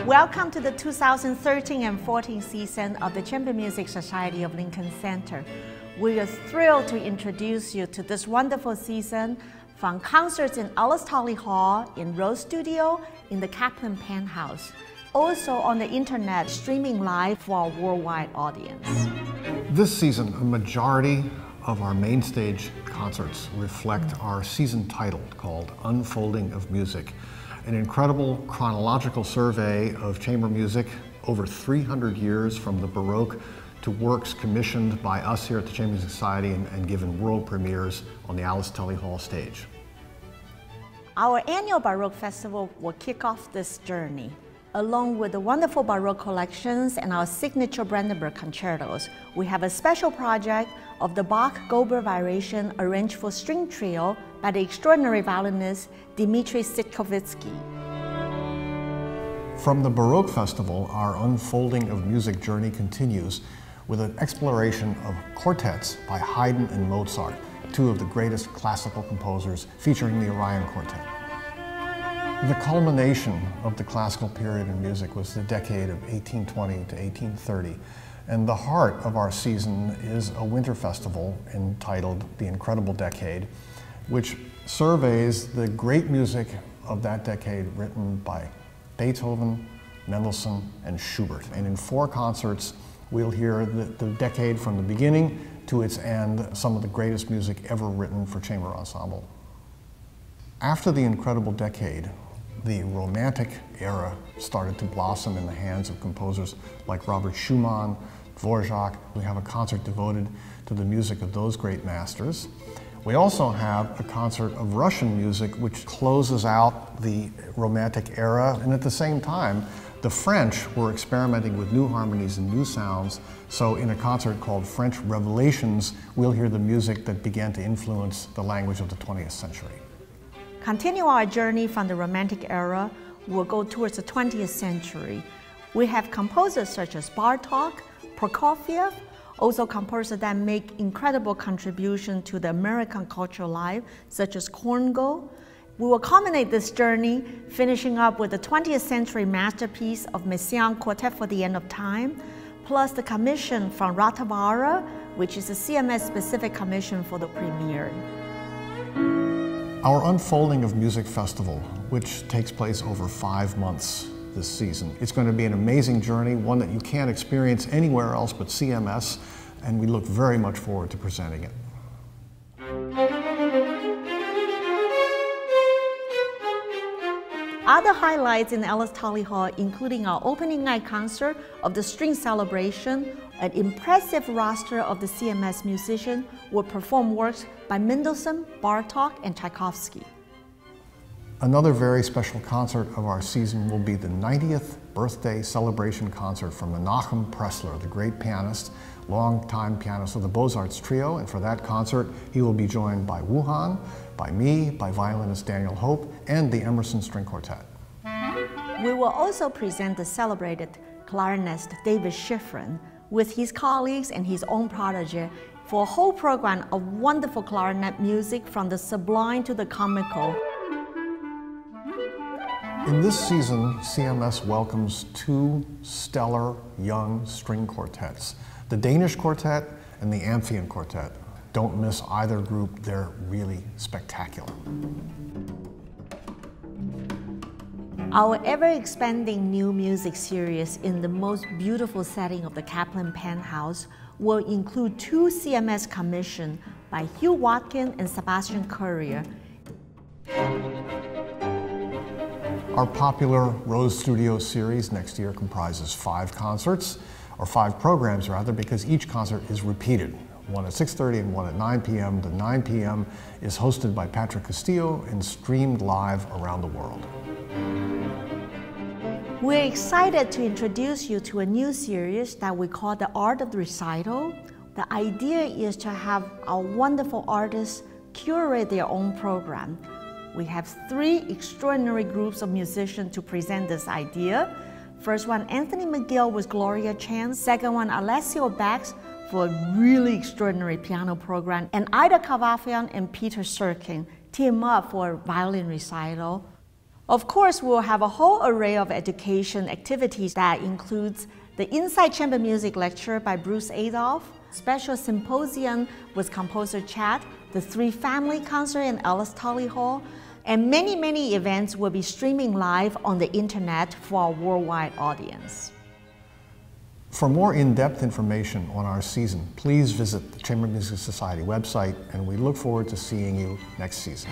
Welcome to the 2013 and 14 season of the Chamber Music Society of Lincoln Center. We are thrilled to introduce you to this wonderful season from concerts in Alice Tully Hall, in Rose Studio, in the Kaplan Penthouse. Also on the internet, streaming live for a worldwide audience. This season, a majority of our main stage concerts reflect our season title called Unfolding of Music, an incredible chronological survey of chamber music over 300 years from the Baroque to works commissioned by us here at the Chamber Music Society and given world premieres on the Alice Tully Hall stage. Our annual Baroque Festival will kick off this journey. Along with the wonderful Baroque collections and our signature Brandenburg concertos, we have a special project of the Bach-Goldberg variation arranged for string trio by the extraordinary violinist Dmitri Sitkovitsky. From the Baroque Festival, our Unfolding of Music journey continues with an exploration of quartets by Haydn and Mozart, two of the greatest classical composers, featuring the Orion Quartet. The culmination of the classical period in music was the decade of 1820 to 1830, and the heart of our season is a winter festival entitled The Incredible Decade, which surveys the great music of that decade written by Beethoven, Mendelssohn, and Schubert. And in 4 concerts, we'll hear the decade from the beginning to its end, some of the greatest music ever written for chamber ensemble. After the Incredible Decade, the Romantic era started to blossom in the hands of composers like Robert Schumann, Dvorak. We have a concert devoted to the music of those great masters. We also have a concert of Russian music which closes out the Romantic era, and at the same time, the French were experimenting with new harmonies and new sounds, so in a concert called French Revelations, we'll hear the music that began to influence the language of the 20th century. Continue our journey from the Romantic era, we'll go towards the 20th century. We have composers such as Bartók, Prokofiev, also composers that make incredible contribution to the American cultural life, such as Korngold. We will culminate this journey, finishing up with the 20th century masterpiece of Messiaen Quartet for the End of Time, plus the commission from Rathavara, which is a CMS specific commission for the premiere. Our Unfolding of Music Festival, which takes place over 5 months this season. It's going to be an amazing journey, one that you can't experience anywhere else but CMS, and we look very much forward to presenting it. Other highlights in Alice Tully Hall, including our opening night concert of the String Celebration, an impressive roster of the CMS musicians will perform works by Mendelssohn, Bartók, and Tchaikovsky. Another very special concert of our season will be the 90th birthday celebration concert from Menachem Pressler, the great pianist, longtime pianist of the Beaux-Arts Trio, and for that concert he will be joined by Wuhan, by me, by violinist Daniel Hope, and the Emerson String Quartet. We will also present the celebrated clarinist David Schifrin with his colleagues and his own protege for a whole program of wonderful clarinet music from the sublime to the comical. In this season, CMS welcomes 2 stellar young string quartets, the Danish Quartet and the Amphion Quartet. Don't miss either group, they're really spectacular. Our ever-expanding new music series in the most beautiful setting of the Kaplan Penthouse will include 2 CMS commissions by Hugh Watkins and Sebastian Courier. Our popular Rose Studio series next year comprises 5 concerts, or 5 programs rather, because each concert is repeated. One at 6:30 and one at 9 p.m. The 9 p.m. is hosted by Patrick Castillo and streamed live around the world. We're excited to introduce you to a new series that we call The Art of the Recital. The idea is to have our wonderful artists curate their own program. We have 3 extraordinary groups of musicians to present this idea. First one, Anthony McGill with Gloria Chan. Second one, Alessio Bax for a really extraordinary piano program. And Ida Kavafian and Peter Serkin team up for a violin recital. Of course, we'll have a whole array of education activities that includes the Inside Chamber Music Lecture by Bruce Adolph, special symposium with composer chat, the 3 family concert in Alice Tully Hall, and many events will be streaming live on the internet for a worldwide audience. For more in-depth information on our season, please visit the Chamber Music Society website, and we look forward to seeing you next season.